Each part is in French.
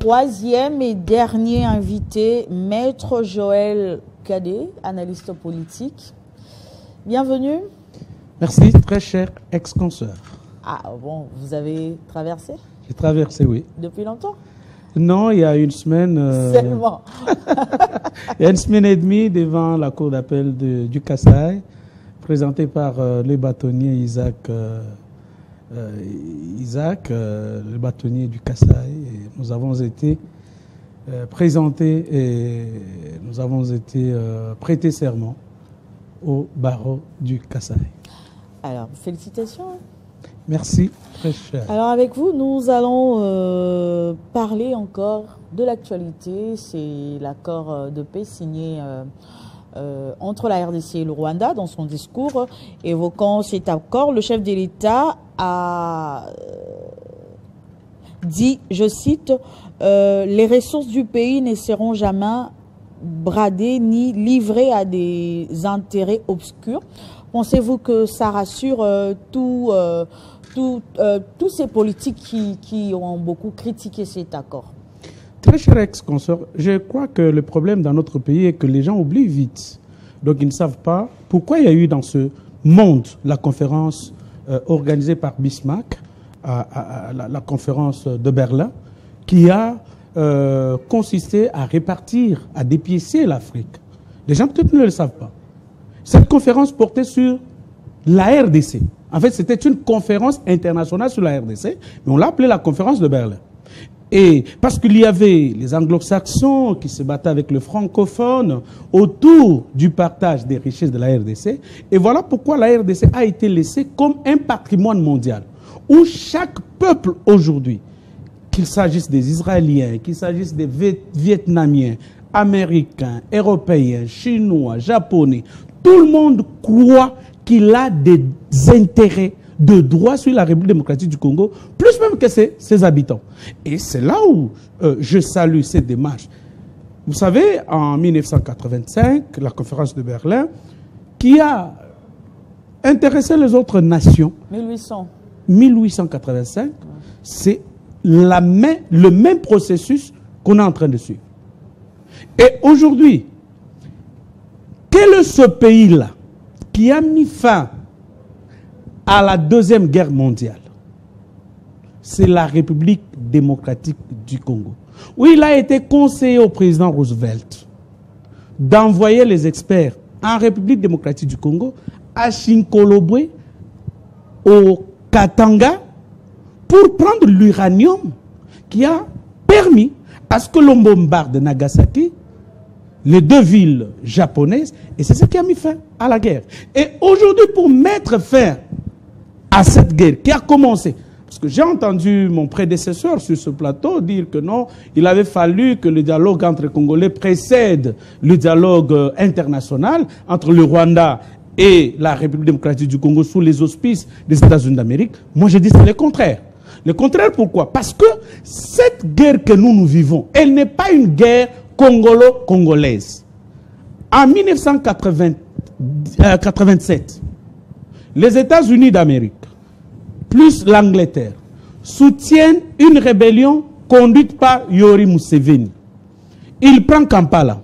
troisième et dernier invité, Maître Joël Cadet, analyste politique. Bienvenue. Merci, très cher ex-consoeur. Ah bon, vous avez traversé? J'ai traversé, oui. Depuis longtemps? Non, il y a une semaine. Seulement. Il y a une semaine et demie devant la cour d'appel du Kasaï, présenté par le bâtonnier Isaac, le bâtonnier du Kasaï. Et nous avons été présentés et nous avons été prêtés serment au barreau du Kasaï. Alors, félicitations. Merci, très cher. Alors, avec vous, nous allons parler encore de l'actualité. C'est l'accord de paix signé entre la RDC et le Rwanda. Dans son discours évoquant cet accord, le chef de l'État a dit, je cite, les ressources du pays ne seront jamais bradées ni livrées à des intérêts obscurs. Pensez-vous que ça rassure tous ces politiques qui ont beaucoup critiqué cet accord? Très cher ex-consort, je crois que le problème dans notre pays est que les gens oublient vite. Donc ils ne savent pas pourquoi il y a eu dans ce monde la conférence organisée par Bismarck, la conférence de Berlin, qui a consisté à répartir, à dépiécer l'Afrique. Les gens peut-être ne le savent pas. Cette conférence portait sur la RDC. En fait, c'était une conférence internationale sur la RDC, mais on l'a appelée la conférence de Berlin. Et parce qu'il y avait les anglo-saxons qui se battaient avec le francophone autour du partage des richesses de la RDC. Et voilà pourquoi la RDC a été laissée comme un patrimoine mondial, où chaque peuple aujourd'hui, qu'il s'agisse des Israéliens, qu'il s'agisse des Vietnamiens, Américains, Européens, Chinois, Japonais, tout le monde croit qu'il a des intérêts de droit sur la République démocratique du Congo, plus même que ses habitants. Et c'est là où je salue cette démarche. Vous savez, en 1985, la conférence de Berlin, qui a intéressé les autres nations, 1885, c'est le même processus qu'on est en train de suivre. Et aujourd'hui, quel est ce pays-là qui a mis fin à la Deuxième Guerre mondiale? C'est la République démocratique du Congo. Oui, il a été conseillé au président Roosevelt d'envoyer les experts en République démocratique du Congo, à Chinkolobwe, au Katanga, pour prendre l'uranium qui a permis à ce que l'on bombarde Nagasaki, les deux villes japonaises, et c'est ce qui a mis fin à la guerre. Et aujourd'hui, pour mettre fin à cette guerre qui a commencé, parce que j'ai entendu mon prédécesseur sur ce plateau dire que non, il avait fallu que le dialogue entre Congolais précède le dialogue international entre le Rwanda et la République démocratique du Congo sous les auspices des États-Unis d'Amérique. Moi, je dis c'est le contraire. Le contraire, pourquoi? Parce que cette guerre que nous vivons, elle n'est pas une guerre congolo-congolaise. En 1987, les États-Unis d'Amérique, plus l'Angleterre, soutiennent une rébellion conduite par Yoweri Museveni. Il prend Kampala.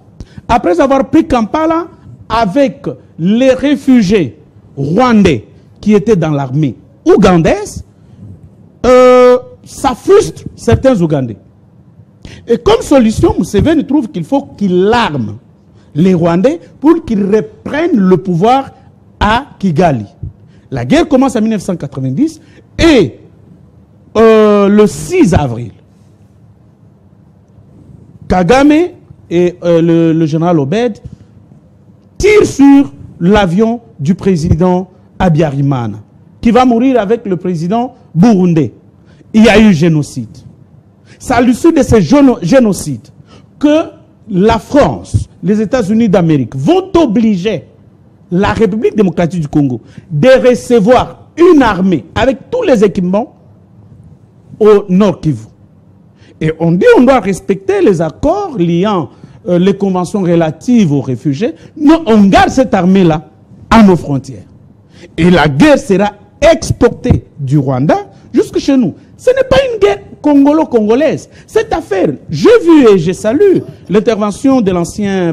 Après avoir pris Kampala, avec les réfugiés rwandais qui étaient dans l'armée ougandaise, ça frustre certains Ougandais. Et comme solution, Museveni trouve qu'il faut qu'il arme les Rwandais pour qu'ils reprennent le pouvoir à Kigali. La guerre commence en 1990 et le 6 avril, Kagame et le général Obed tirent sur l'avion du président Habyarimana, qui va mourir avec le président burundais. Il y a eu génocide. C'est à l'issue de ce génocide que la France, les États-Unis d'Amérique vont obliger la République démocratique du Congo de recevoir une armée avec tous les équipements au Nord Kivu. Et on dit qu'on doit respecter les accords liant les conventions relatives aux réfugiés. Non, on garde cette armée-là à nos frontières. Et la guerre sera exportée du Rwanda jusque chez nous. Ce n'est pas une guerre congolo-congolaise. Cette affaire, j'ai vu et je salue l'intervention de l'ancien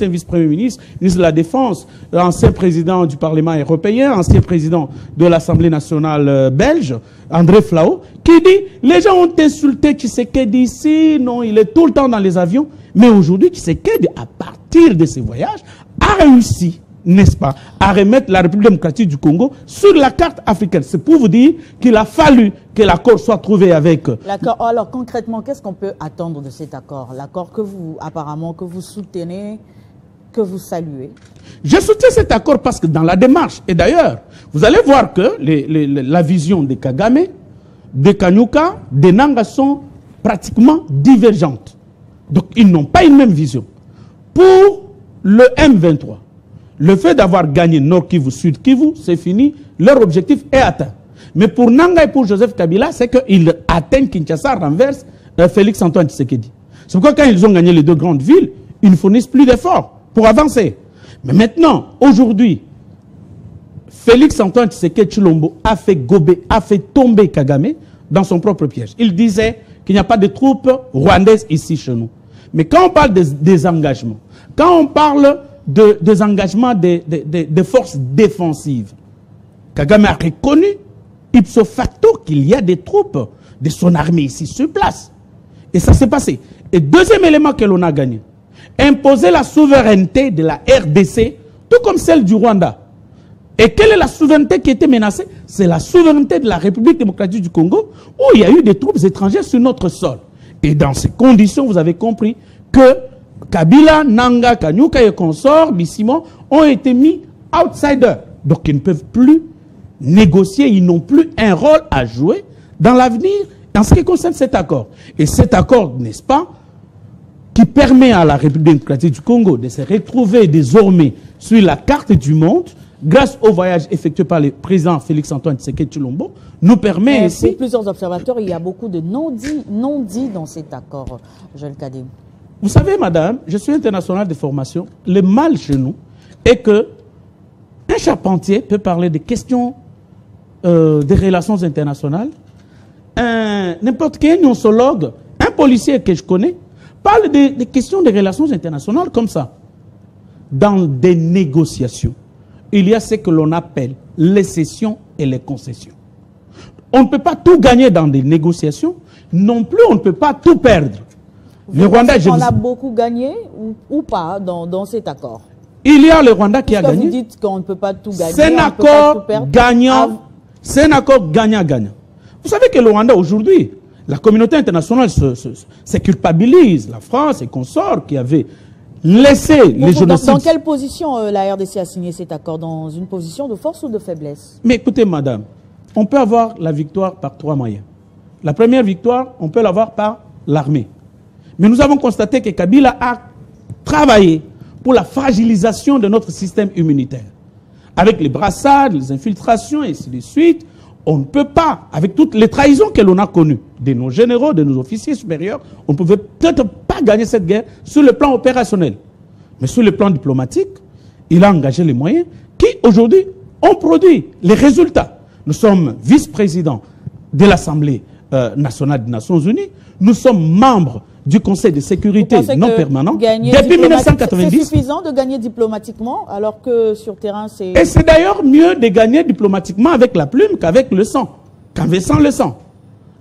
vice-premier ministre, ministre de la Défense, ancien président du Parlement européen, ancien président de l'Assemblée nationale belge, André Flao, qui dit, les gens ont insulté Tshisekedi ici, non, il est tout le temps dans les avions, mais aujourd'hui, Tshisekedi, à partir de ses voyages, a réussi, n'est-ce pas, à remettre la République démocratique du Congo sur la carte africaine. C'est pour vous dire qu'il a fallu que l'accord soit trouvé avec... L'accord. Alors concrètement, qu'est-ce qu'on peut attendre de cet accord? L'accord que vous, apparemment, que vous soutenez, que vous saluez? Je soutiens cet accord parce que dans la démarche, et d'ailleurs, vous allez voir que la vision de Kagame, de Kanyuka, de Nanga sont pratiquement divergentes. Donc ils n'ont pas une même vision. Pour le M23, le fait d'avoir gagné Nord Kivu, Sud Kivu, c'est fini, leur objectif est atteint. Mais pour Nanga et pour Joseph Kabila, c'est qu'ils atteignent Kinshasa, renverse Félix Antoine Tshisekedi. C'est pourquoi quand ils ont gagné les deux grandes villes, ils ne fournissent plus d'efforts pour avancer. Mais maintenant, aujourd'hui, Félix Antoine Tshisekedi Tshilombo a fait gober, a fait tomber Kagame dans son propre piège. Il disait qu'il n'y a pas de troupes rwandaises ici chez nous. Mais quand on parle des engagements, quand on parle des engagements des forces défensives, Kagame a reconnu ipso facto qu'il y a des troupes de son armée ici sur place. Et ça s'est passé. Et deuxième élément que l'on a gagné, imposer la souveraineté de la RDC, tout comme celle du Rwanda. Et quelle est la souveraineté qui était menacée? C'est la souveraineté de la République démocratique du Congo, où il y a eu des troupes étrangères sur notre sol. Et dans ces conditions, vous avez compris que Kabila, Nanga, Kanyuka et consorts, Bissimo, ont été mis outsiders. Donc ils ne peuvent plus négocier, ils n'ont plus un rôle à jouer dans l'avenir en ce qui concerne cet accord. Et cet accord, n'est-ce pas, qui permet à la République démocratique du Congo de se retrouver désormais sur la carte du monde, grâce au voyage effectué par le président Félix-Antoine Tshisekedi Tshilombo, nous permet ici... Pour plusieurs observateurs, il y a beaucoup de non-dits dans cet accord, Joël Kadé. Vous savez, madame, je suis international de formation. Le mal chez nous est que un charpentier peut parler des questions des relations internationales. N'importe quel nosologue, un policier que je connais, parle des questions des relations internationales comme ça. Dans des négociations, il y a ce que l'on appelle les cessions et les concessions. On ne peut pas tout gagner dans des négociations, non plus on ne peut pas tout perdre. Le Rwanda, on a beaucoup gagné ou pas dans cet accord? Il y a le Rwanda qui a gagné. Vous dites qu'on ne peut pas tout gagner. C'est un accord gagnant. C'est un accord gagnant-gagnant. Vous savez que le Rwanda aujourd'hui, la communauté internationale se culpabilise. La France et consorts qui avaient laissé les génocides. Dans quelle position la RDC a signé cet accord? Dans une position de force ou de faiblesse? Mais écoutez, madame, on peut avoir la victoire par trois moyens. La première victoire, on peut l'avoir par l'armée. Mais nous avons constaté que Kabila a travaillé pour la fragilisation de notre système immunitaire. Avec les brassades, les infiltrations et ainsi de suite, on ne peut pas, avec toutes les trahisons que l'on a connues de nos généraux, de nos officiers supérieurs, on ne pouvait peut-être pas gagner cette guerre sur le plan opérationnel. Mais sur le plan diplomatique, il a engagé les moyens qui, aujourd'hui, ont produit les résultats. Nous sommes vice-présidents de l'Assemblée nationale des Nations Unies. Nous sommes membres du Conseil de sécurité non permanent depuis 1990. C'est suffisant de gagner diplomatiquement alors que sur terrain c'est... Et c'est d'ailleurs mieux de gagner diplomatiquement avec la plume qu'avec le sang, qu'avec sans le sang.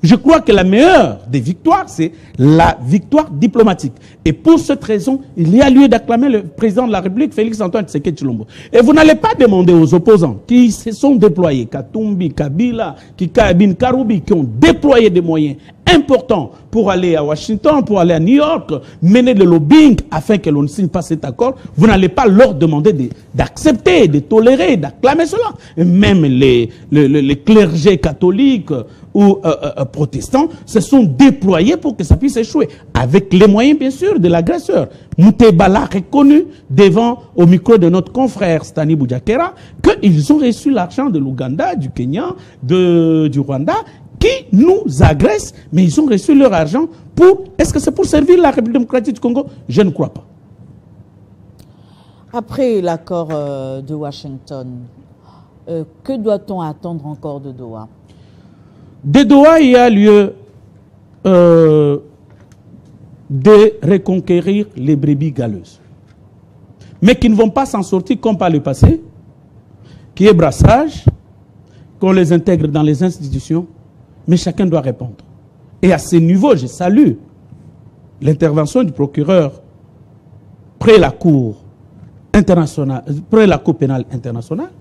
Je crois que la meilleure des victoires, c'est la victoire diplomatique. Et pour cette raison, il y a lieu d'acclamer le président de la République, Félix-Antoine Tshisekedi Tshilombo. Et vous n'allez pas demander aux opposants qui se sont déployés, Katumbi, Kabila, Kikabin, Karoubi, qui ont déployé des moyens importants pour aller à Washington, pour aller à New York, mener le lobbying afin que l'on ne signe pas cet accord. Vous n'allez pas leur demander d'accepter, de tolérer, d'acclamer cela. Et même les clergés catholiques ou protestants se sont déployés pour que ça puisse échouer. Avec les moyens, bien sûr, de l'agresseur. Moutebala reconnu devant, au micro de notre confrère Stani Boudiakera, qu'ils ont reçu l'argent de l'Ouganda, du Kenya, du Rwanda, qui nous agressent, mais ils ont reçu leur argent pour... Est-ce que c'est pour servir la République démocratique du Congo? Je ne crois pas. Après l'accord de Washington, que doit-on attendre encore de Doha? De Doha, il y a lieu de reconquérir les brebis galeuses, mais qui ne vont pas s'en sortir comme par le passé, qui est brassage, qu'on les intègre dans les institutions, mais chacun doit répondre. Et à ce niveau, je salue l'intervention du procureur près la Cour internationale, près la Cour pénale internationale,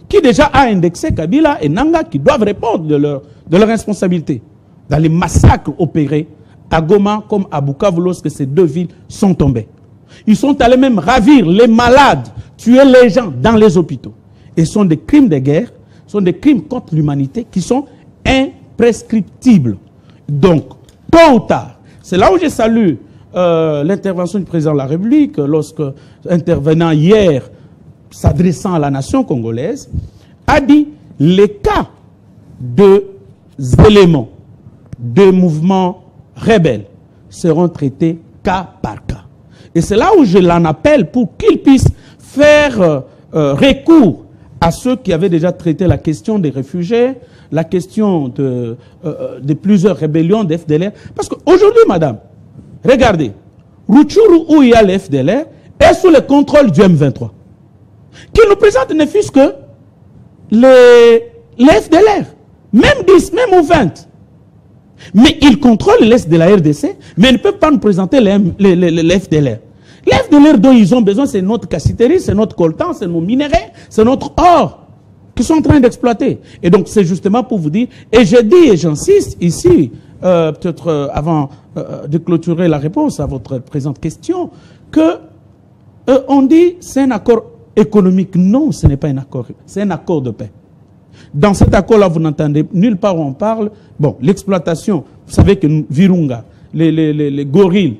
qui déjà a indexé Kabila et Nanga qui doivent répondre de leur responsabilité dans les massacres opérés à Goma comme à Bukavu lorsque ces deux villes sont tombées. Ils sont allés même ravir les malades, tuer les gens dans les hôpitaux. Et ce sont des crimes de guerre, ce sont des crimes contre l'humanité qui sont imprescriptibles. Donc, tôt ou tard, c'est là où je salue l'intervention du président de la République lorsque, intervenant hier, s'adressant à la nation congolaise, a dit les cas d'éléments de mouvements rebelles seront traités cas par cas. Et c'est là où je l'en appelle pour qu'ils puissent faire recours à ceux qui avaient déjà traité la question des réfugiés, la question de plusieurs rébellions de FDLR. Parce qu'aujourd'hui, madame, regardez, Rutshuru, où il y a le FDLR, est sous le contrôle du M23. Qui nous présente ne fût-ce que les FDLR, même 10, même 20. Mais ils contrôlent l'Est de la RDC, mais ils ne peuvent pas nous présenter les FDLR. Les FDLR dont ils ont besoin, c'est notre cassiterie, c'est notre coltan, c'est nos minéraux, c'est notre or qu'ils sont en train d'exploiter. Et donc c'est justement pour vous dire, et je dis et j'insiste ici, peut-être avant de clôturer la réponse à votre présente question, que on dit c'est un accord économique. Non, ce n'est pas un accord, c'est un accord de paix. Dans cet accord-là, vous n'entendez nulle part où on parle. Bon, l'exploitation, vous savez que Virunga, les gorilles,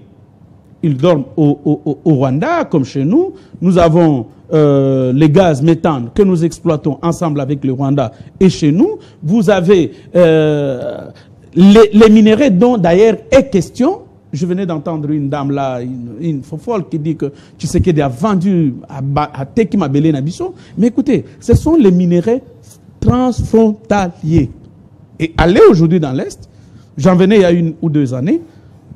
ils dorment au Rwanda, comme chez nous. Nous avons les gaz méthane que nous exploitons ensemble avec le Rwanda et chez nous. Vous avez les minéraux dont d'ailleurs est question. Je venais d'entendre une dame là, une fofolle qui dit que Tshisekedi a vendu à Teki Mabele Nabiso. Mais écoutez, ce sont les minéraux transfrontaliers. Et allez aujourd'hui dans l'Est, j'en venais il y a 1 ou 2 années,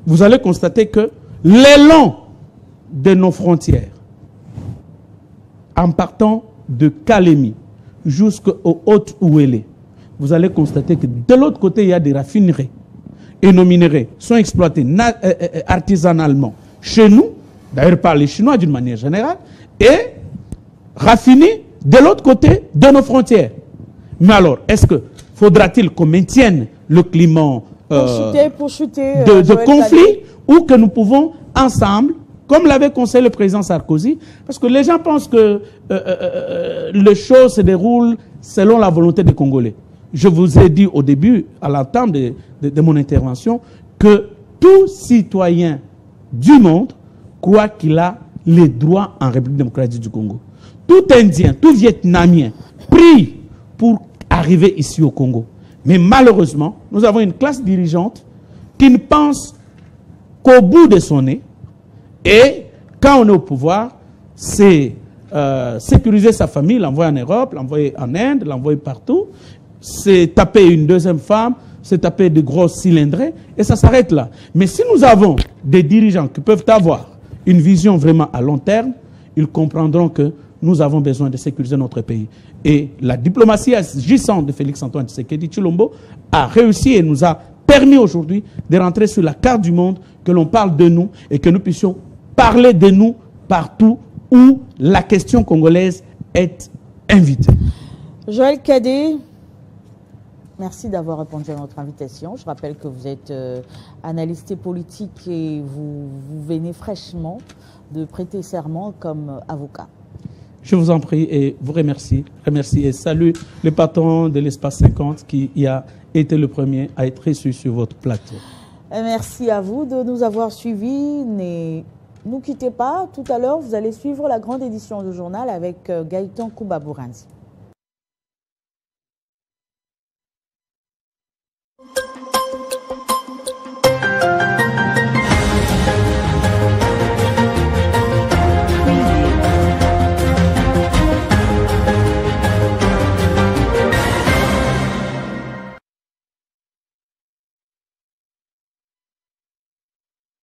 vous allez constater que le long de nos frontières, en partant de Kalemi jusqu'au Haut-Ouélé, vous allez constater que de l'autre côté, il y a des raffineries. Et nos minéraux sont exploités artisanalement chez nous, d'ailleurs par les Chinois d'une manière générale, et raffinés de l'autre côté de nos frontières. Mais alors, est-ce que faudra-t-il qu'on maintienne le climat de conflit ou que nous pouvons ensemble, comme l'avait conseillé le président Sarkozy, parce que les gens pensent que les choses se déroulent selon la volonté des Congolais. Je vous ai dit au début, à l'entame de mon intervention, que tout citoyen du monde croit qu'il a les droits en République démocratique du Congo. Tout Indien, tout Vietnamien prie pour arriver ici au Congo. Mais malheureusement, nous avons une classe dirigeante qui ne pense qu'au bout de son nez. Et quand on est au pouvoir, c'est sécuriser sa famille, l'envoyer en Europe, l'envoyer en Inde, l'envoyer partout. C'est taper une deuxième femme, c'est taper de grosses cylindrées, et ça s'arrête là. Mais si nous avons des dirigeants qui peuvent avoir une vision vraiment à long terme, ils comprendront que nous avons besoin de sécuriser notre pays. Et la diplomatie agissante de Félix-Antoine Tshisekedi Tshilombo a réussi et nous a permis aujourd'hui de rentrer sur la carte du monde, que l'on parle de nous et que nous puissions parler de nous partout où la question congolaise est invitée. Joël Cadet, merci d'avoir répondu à notre invitation. Je rappelle que vous êtes analyste politique et vous venez fraîchement de prêter serment comme avocat. Je vous en prie et vous remercie et salue le patron de l'Espace 50 qui a été le premier à être reçu sur votre plateau. Merci à vous de nous avoir suivis. Ne nous quittez pas. Tout à l'heure, vous allez suivre la grande édition du journal avec Gaëtan Koubabouranzi.